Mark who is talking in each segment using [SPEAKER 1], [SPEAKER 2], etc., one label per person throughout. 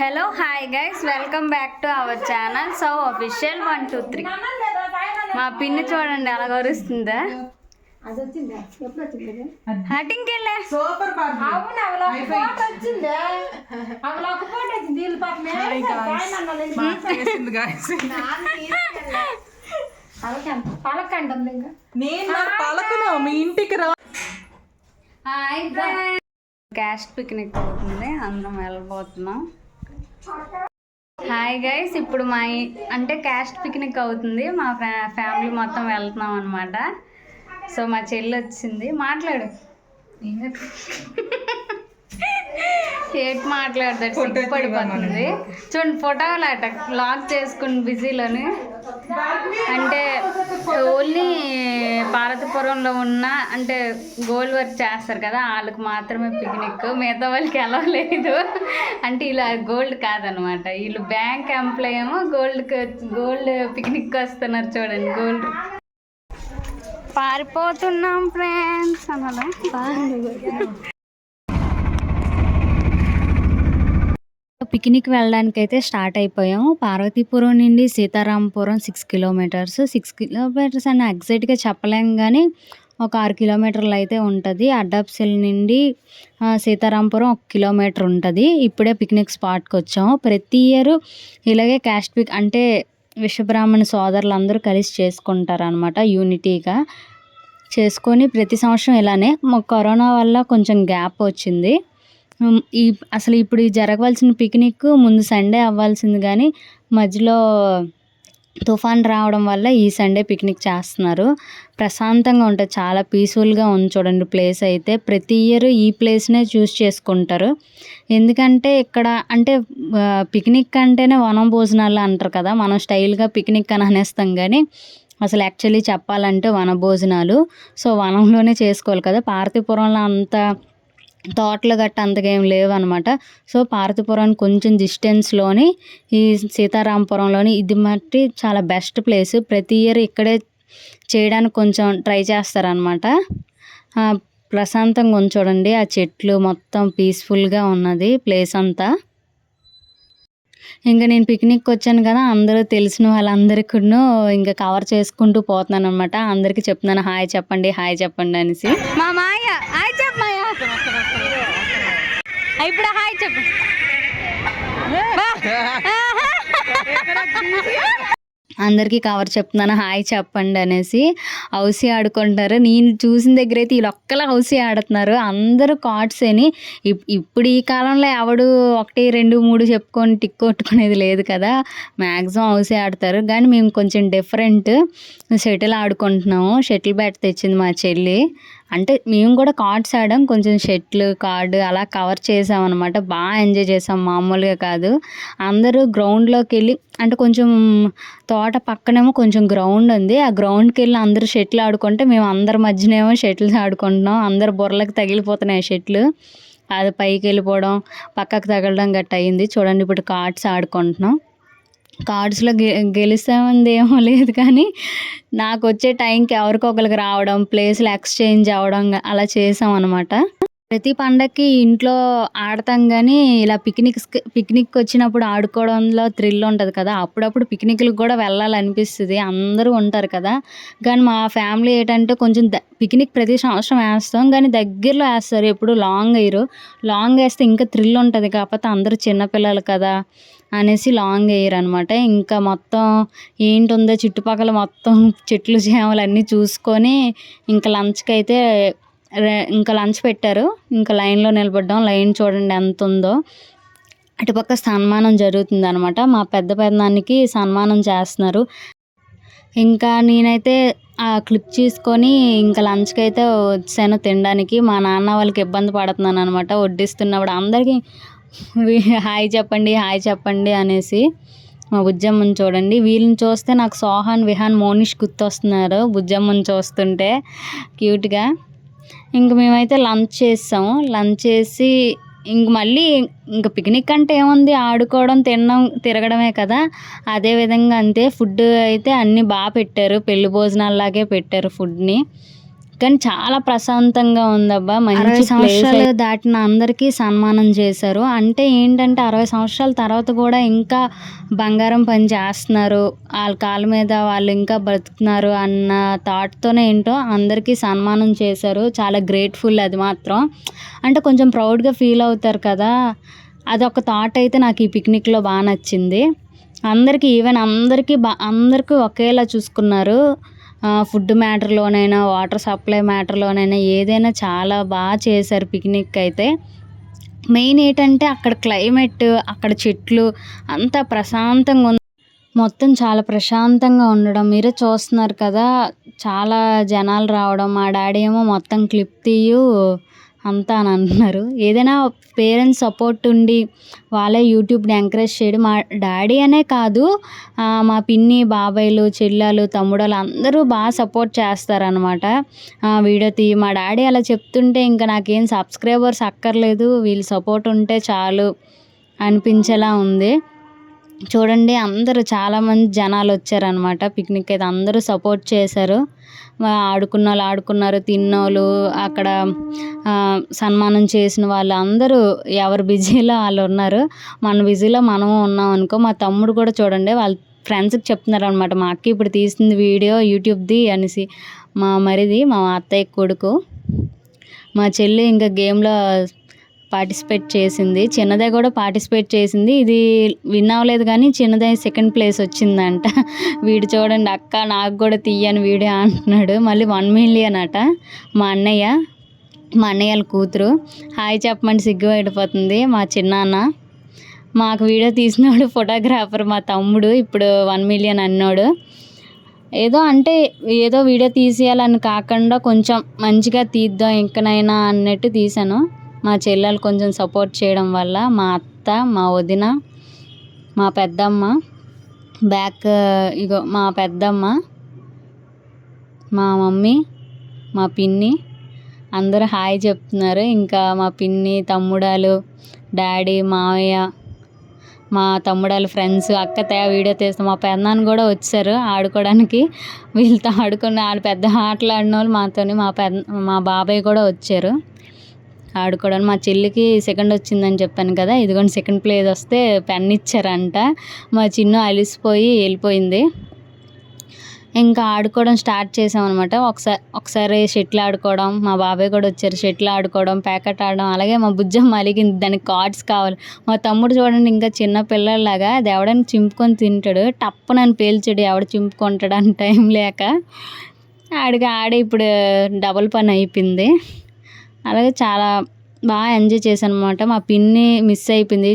[SPEAKER 1] Hello hi guys, welcome back to our channel so official 1 2 3. మా పిన్ని చూడండి అలా గరుస్తుందా. హటింగ్కి వెళ్ళే
[SPEAKER 2] సూపర్ పలకను మీ ఇంటికి రా.
[SPEAKER 1] క్యాస్ట్ పిక్నిక్ అవుతుంది, అందరం వెళ్ళబోతున్నాం. హాయ్ గైస్, ఇప్పుడు మా అంటే క్యాస్ట్ పిక్నిక్ అవుతుంది, మా ఫ్యామిలీ మొత్తం వెళ్తున్నాం అనమాట. సో మా చెల్లి వచ్చింది, మాట్లాడు. ఏటి మాట్లాడతాడు, సిగ్గుపడిపోతుంది. చూడండి ఫోటోలు అట లాక్ చేసుకుని బిజీలోని. అంటే ఓన్లీ పార్వతీపురంలో ఉన్న అంటే గోల్డ్ వర్క్ చేస్తారు కదా వాళ్ళకి మాత్రమే పిక్నిక్, మిగతా వాళ్ళకి ఎలా లేదు. అంటే ఇలా గోల్డ్ కాదనమాట, వీళ్ళు బ్యాంక్ ఎంప్లాయ్ ఏమో గోల్డ్ పిక్నిక్ వస్తున్నారు. చూడండి గోల్డ్ పారిపోతున్నాం ఫ్రెండ్స్ అన్నదా. పిక్నిక్ వెళ్ళడానికి అయితే స్టార్ట్ అయిపోయాము. పార్వతీపురం నుండి సీతారాంపురం 6 కిలోమీటర్స్. 6 కిలోమీటర్స్ అని ఎగ్జాక్ట్గా చెప్పలేం కానీ ఒక 6 కిలోమీటర్లు అయితే ఉంటుంది. అడ్డాప్సిల్ నుండి సీతారాంపురం 1 కిలోమీటర్ ఉంటుంది. ఇప్పుడే పిక్నిక్ స్పాట్కి వచ్చాము. ప్రతి ఇయర్ ఇలాగే క్యాస్ట్ అంటే విశ్వబ్రాహ్మణ సోదరులు అందరూ కలిసి చేసుకుంటారు అనమాట, యూనిటీగా చేసుకొని ప్రతి సంవత్సరం ఇలానే. కరోనా వల్ల కొంచెం గ్యాప్ వచ్చింది. అసలు ఇప్పుడు జరగవలసిన పిక్నిక్ ముందు సండే అవ్వాల్సింది కానీ మధ్యలో తుఫాన్ రావడం వల్ల ఈ సండే పిక్నిక్ చేస్తున్నారు. ప్రశాంతంగా ఉంటుంది, చాలా పీస్ఫుల్గా ఉంది. చూడండి ప్లేస్ అయితే ప్రతి ఇయర్ ఈ ప్లేస్నే చూస్ చేసుకుంటారు. ఎందుకంటే ఇక్కడ అంటే పిక్నిక్ అంటేనే వనం భోజనాలు అంటారు కదా, మనం స్టైల్గా పిక్నిక్ అని అనేస్తాం కానీ అసలు యాక్చువల్లీ చెప్పాలంటే వన భోజనాలు. సో వనంలోనే చేసుకోవాలి కదా. పార్వతీపురంలో అంత తోటలు గట్ట అంతగా ఏం లేవు అనమాట. సో పార్వతీపురానికి కొంచెం డిస్టెన్స్లోని ఈ సీతారాంపురంలోని ఇది మట్టి చాలా బెస్ట్ ప్లేస్. ప్రతి ఇయర్ ఇక్కడే చేయడానికి కొంచెం ట్రై చేస్తారనమాట. ప్రశాంతంగా ఉంది చూడండి, ఆ చెట్లు మొత్తం పీస్ఫుల్గా ఉన్నది ప్లేస్ అంతా. ఇంకా నేను పిక్నిక్ వచ్చాను కదా, అందరూ తెలిసిన వాళ్ళందరికీ ఇంకా కవర్ చేసుకుంటూ పోతున్నాను అనమాట. అందరికీ చెప్తున్నాను హాయ్ చెప్పండి హాయ్ చెప్పండి అనేసి. మా మాయ హాయ్ చెప్ప మాయ, ఇప్పుడు హాయ్ చెప్పు. అందరికీ కవర్ చెప్తున్నాను హాయ్ చెప్పండి అనేసి. హౌసీ ఆడుకుంటారు. నేను చూసిన దగ్గర అయితే వీళ్ళు ఒక్కలా హౌసీ ఆడుతున్నారు, అందరూ కార్డ్స్ అని. ఇప్పుడు ఈ కాలంలో ఎవడు 1 2 3 చెప్పుకొని టిక్ కొట్టుకునేది లేదు కదా, మ్యాక్సిమం హౌసీ ఆడతారు. కానీ మేము కొంచెం డిఫరెంట్, షటిల్ ఆడుకుంటున్నాము. షటిల్ బ్యాట్ తెచ్చింది మా చెల్లి. అంటే మేము కూడా కార్డ్స్ ఆడాం, కొంచెం షటిల్ కార్డు అలా కవర్ చేసామన్నమాట. బాగా ఎంజాయ్ చేసాం, మామూలుగా కాదు. అందరూ గ్రౌండ్లోకి వెళ్ళి అంటే కొంచెం తోట పక్కనేమో కొంచెం గ్రౌండ్ ఉంది, ఆ గ్రౌండ్కి వెళ్ళి అందరూ షటిల్ ఆడుకుంటే మేము అందరి మధ్యనేమో షటిల్స్ ఆడుకుంటున్నాం. అందరు బుర్రలకు తగిలిపోతున్నాయి షటిల్, అది పైకి వెళ్ళిపోవడం పక్కకు తగలడం గట్ట అయింది. చూడండి ఇప్పుడు కార్డ్స్ ఆడుకుంటున్నాం. కార్డ్స్లో గెలిస్తామంది ఏమో లేదు కానీ నాకు వచ్చే టైంకి ఎవరికొకరికి రావడం, ప్లేస్లు ఎక్స్చేంజ్ అవ్వడం అలా చేసాం అనమాట. ప్రతి పండగకి ఇంట్లో ఆడతాం కానీ ఇలా పిక్నిక్ వచ్చినప్పుడు ఆడుకోవడంలో థ్రిల్ ఉంటుంది కదా. అప్పుడప్పుడు పిక్నిక్లకు కూడా వెళ్ళాలనిపిస్తుంది, అందరూ ఉంటారు కదా. కానీ మా ఫ్యామిలీ ఏంటంటే కొంచెం పిక్నిక్ ప్రతి సంవత్సరం వేస్తాం కానీ దగ్గరలో వేస్తారు, ఎప్పుడు లాంగ్ వేస్తే ఇంకా థ్రిల్ ఉంటుంది. కాకపోతే అందరూ చిన్నపిల్లలు కదా అనేసి లాంగ్ వేయరు అనమాట. ఇంకా మొత్తం ఏంటుందో చుట్టుపక్కల మొత్తం చెట్లు చేమలు అన్నీ చూసుకొని ఇంకా లంచ్కి అయితే ఇంకా లంచ్ పెట్టారు. ఇంకా లైన్లో నిలబడ్డాం. లైన్ చూడండి ఎంత ఉందో. అటుపక్క సన్మానం జరుగుతుంది అనమాట, మా పెద్దనాన్నకి సన్మానం చేస్తున్నారు. ఇంకా నేనైతే ఆ క్లిప్ తీసుకొని ఇంకా లంచ్కి అయితే వచ్చాను తినడానికి. మా నాన్న వాళ్ళకి ఇబ్బంది పడుతున్నాను అనమాట, వడ్డిస్తున్నప్పుడు అందరికీ హాయ్ చెప్పండి అనేసి. మా బుజ్జమ్మని చూడండి, వీళ్ళని చూస్తే నాకు సోహాన్ విహాన్ మోనిష్ గుర్తొస్తున్నారు బుజ్జమ్మని చూస్తుంటే క్యూట్గా. ఇంక మేమైతే లంచ్ చేసి ఇంక మళ్ళీ ఇంకా పిక్నిక్ అంటే ఏముంది, ఆడుకోవడం తినడం తిరగడమే కదా. అదేవిధంగా అంతే. ఫుడ్ అయితే అన్నీ బాగా పెట్టారు, పెళ్లి భోజనాల్లాగే పెట్టారు ఫుడ్ని. కానీ చాలా ప్రశాంతంగా ఉందబ్బా. మంచి సంవత్సరాలు దాటిన అందరికీ సన్మానం చేశారు. అంటే ఏంటంటే 60 సంవత్సరాల తర్వాత కూడా ఇంకా బంగారం పని చేస్తున్నారు, వాళ్ళ కాళ్ళ మీద వాళ్ళు ఇంకా బ్రతుకుతున్నారు అన్న థాట్తోనే ఏంటో అందరికీ సన్మానం చేశారు. చాలా గ్రేట్ఫుల్ అది మాత్రం. అంటే కొంచెం ప్రౌడ్గా ఫీల్ అవుతారు కదా, అదొక థాట్ అయితే నాకు ఈ పిక్నిక్లో బాగా నచ్చింది. అందరికీ ఈవెన్ అందరికీ ఒకేలా చూసుకున్నారు. ఫుడ్ మ్యాటర్లోనైనా, వాటర్ సప్లై మ్యాటర్లోనైనా ఏదైనా చాలా బాగా చేశారు పిక్నిక్ అయితే. మెయిన్ ఏంటంటే అక్కడ క్లైమేట్, అక్కడ చెట్లు అంతా ప్రశాంతంగా ఉంది. మొత్తం చాలా ప్రశాంతంగా ఉండడం మీరే చూస్తున్నారు కదా. చాలా జనాలు రావడం, మా డాడీ ఏమో మొత్తం క్లిప్ తీయు అంతా అని అంటున్నారు. ఏదైనా పేరెంట్స్ సపోర్ట్ ఉండి వాళ్ళే యూట్యూబ్ని ఎంకరేజ్ చేయడం, మా డాడీ అనే కాదు, మా పిన్ని, బాబాయ్లు, చెల్లెలు, తమ్ముడలు అందరూ బాగా సపోర్ట్ చేస్తారనమాట. వీడియో తీయి, మా డాడీ అలా చెప్తుంటే ఇంకా నాకేం సబ్స్క్రైబర్స్ అక్కర్లేదు, వీళ్ళు సపోర్ట్ ఉంటే చాలు అనిపించేలా ఉంది. చూడండి అందరూ చాలామంది జనాలు వచ్చారనమాట పిక్నిక్ అయితే. అందరూ సపోర్ట్ చేశారు. ఆడుకున్న వాళ్ళు ఆడుకున్నారు, తిన్నోళ్ళు, అక్కడ సన్మానం చేసిన వాళ్ళు అందరూ ఎవరు బిజీలో వాళ్ళు ఉన్నారు. మన బిజీలో మనము ఉన్నాం అనుకో. మా తమ్ముడు కూడా చూడండి వాళ్ళ ఫ్రెండ్స్కి చెప్తున్నారు అనమాట, మా అక్క ఇప్పుడు తీసింది వీడియో యూట్యూబ్ది అనేసి. మా మరిది మా అత్తయ్య కొడుకు. మా చెల్లి ఇంకా గేమ్లో పార్టిసిపేట్ చేసింది, చిన్నదే కూడా పార్టిసిపేట్ చేసింది. ఇది విన్ అవ్వలేదు కానీ చిన్నదే సెకండ్ ప్లేస్ వచ్చిందంట. వీడు చూడండి అక్క నాకు కూడా తీయని వీడియో అంటున్నాడు. మళ్ళీ 1 మిలియన్ అట. మా అన్నయ్య వాళ్ళ కూతురు. హాయ్ చెప్పమంటే సిగ్గు పడిపోతుంది మా చిన్నాన్న. మాకు వీడియో తీసినోడు ఫోటోగ్రాఫర్ మా తమ్ముడు, ఇప్పుడు 1 మిలియన్ అన్నాడు. ఏదో వీడియో తీసేయాలని కాకుండా కొంచెం మంచిగా తీద్దాం ఇంకనైనా అన్నట్టు తీశాను. మా చెల్లెలు కొంచెం సపోర్ట్ చేయడం వల్ల, మా అత్త, మా వదిన, మా పెద్దమ్మ, మా పెద్దమ్మ, మా మమ్మీ, మా పిన్ని అందరూ హాయ్ చెప్తున్నారు. ఇంకా మా పిన్ని, తమ్ముడాలు, డాడీ, మావయ్య, మా తమ్ముడాల ఫ్రెండ్స్, అక్క వీడియో తీస్తాం. మా పెద్దనాన్న కూడా వచ్చారు ఆడుకోవడానికి. వీళ్ళతో ఆడుకుని వాళ్ళు పెద్ద ఆటలు ఆడిన వాళ్ళు మాతోని. మా బాబాయ్ కూడా వచ్చారు ఆడుకోవడానికి. మా చెల్లికి సెకండ్ వచ్చిందని చెప్పాను కదా, ఇదిగోండి సెకండ్ ప్లేస్ వస్తే పెన్ ఇచ్చారంట. మా చిన్ను అలిసిపోయి వెళ్ళిపోయింది. ఇంకా ఆడుకోవడం స్టార్ట్ చేసామన్నమాట. ఒకసారి షటిల్ ఆడుకోవడం, మా బాబాయ్ కూడా వచ్చారు, షటిల్ ఆడుకోవడం, ప్యాకెట్ ఆడడం. అలాగే మా బుజ్జమ్మ అలిగింది, దానికి కార్డ్స్ కావాలి. మా తమ్ముడు చూడండి ఇంకా చిన్న పిల్లల్లాగా అది ఎవడని చింపుకొని తింటాడు, టప్పునని పేల్చాడు, ఎవడు చింపుకుంటాడు అని టైం లేక. ఆడే ఇప్పుడు డబుల్ పని అయిపోయింది. అలాగే చాలా బాగా ఎంజాయ్ చేశాను అనమాట. మా పిన్ని మిస్ అయిపోయింది,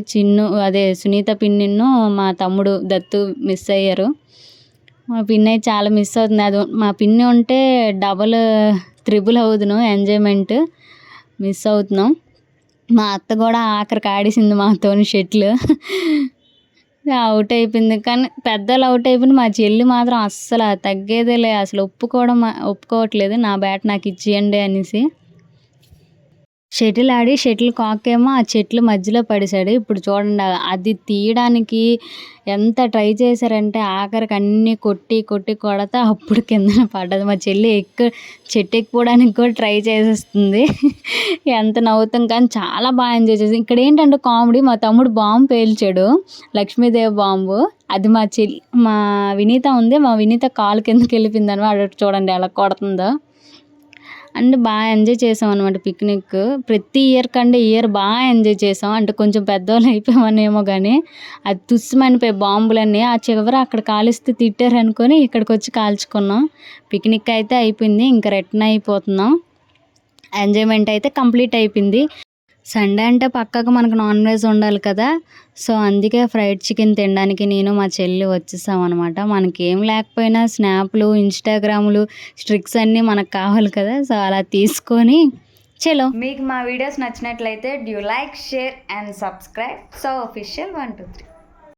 [SPEAKER 1] సునీత పిన్నిను మా తమ్ముడు దత్తు మిస్ అయ్యారు. మా పిన్ని అయితే చాలా మిస్ అవుతుంది. అది మా పిన్ని ఉంటే డబల్ త్రిబుల్ అవుతున్నాం ఎంజాయ్మెంట్. మిస్ అవుతున్నాం. మా అత్త కూడా ఆఖరికి ఆడేసింది మాతోని షటిల్, అవుట్ అయిపోయింది. కానీ పెద్దలు అవుట్ అయిపోయింది, మా చెల్లి మాత్రం అస్సలు తగ్గేదేలే, అసలు ఒప్పుకోవట్లేదు నా బ్యాట్ నాకు ఇచ్చేయండి అనేసి. షటిల్ ఆడి షటిల్ కాక్ ఏమో ఆ చెట్లు మధ్యలో పడేశాడు. ఇప్పుడు చూడండి అది తీయడానికి ఎంత ట్రై చేశారంటే ఆఖరికి అన్నీ కొడతా అప్పుడు కిందన పడ్డది. మా చెల్లి చెట్టు ఎక్కిపోవడానికి కూడా ట్రై చేసేస్తుంది. ఎంత నవ్వుతాం కానీ చాలా బాగా ఎంజాయ్ చేసాం. ఇక్కడ ఏంటంటే కామెడీ, మా తమ్ముడు బాంబు పేల్చాడు, లక్ష్మీదేవి బాంబు. అది మా వినీత ఉంది, మా వినీత కాలు కిందకి వెళ్ళిపోయిందని వాడు చూడండి ఎలా కొడుతుందో. అండ్ బాగా ఎంజాయ్ చేసాం అనమాట పిక్నిక్. ప్రతి ఇయర్ కంటే ఇయర్ బాగా ఎంజాయ్ చేసాం. అంటే కొంచెం పెద్దవాళ్ళు అయిపోయామనేమో కానీ అది తుస్సుమనిపోయి బాంబులన్నీ ఆ చివర అక్కడ కాలిస్తే తిట్టారు అనుకొని ఇక్కడికి వచ్చి కాల్చుకున్నాం. పిక్నిక్ అయితే అయిపోయింది, ఇంకా రిటర్న్ అయిపోతున్నాం. ఎంజాయ్మెంట్ అయితే కంప్లీట్ అయిపోయింది. సండే అంటే పక్కకు మనకు నాన్ వెజ్ ఉండాలి కదా, సో అందుకే ఫ్రైడ్ చికెన్ తినడానికి నేను మా చెల్లి వచ్చేసాం అనమాట. మనకేం లేకపోయినా స్నాప్లు, ఇన్స్టాగ్రాములు, స్ట్రిక్స్ అన్నీ మనకు కావాలి కదా, సో అలా తీసుకొని చలో. మీకు మా వీడియోస్ నచ్చినట్లయితే do like, share and subscribe. So official 1 2 3.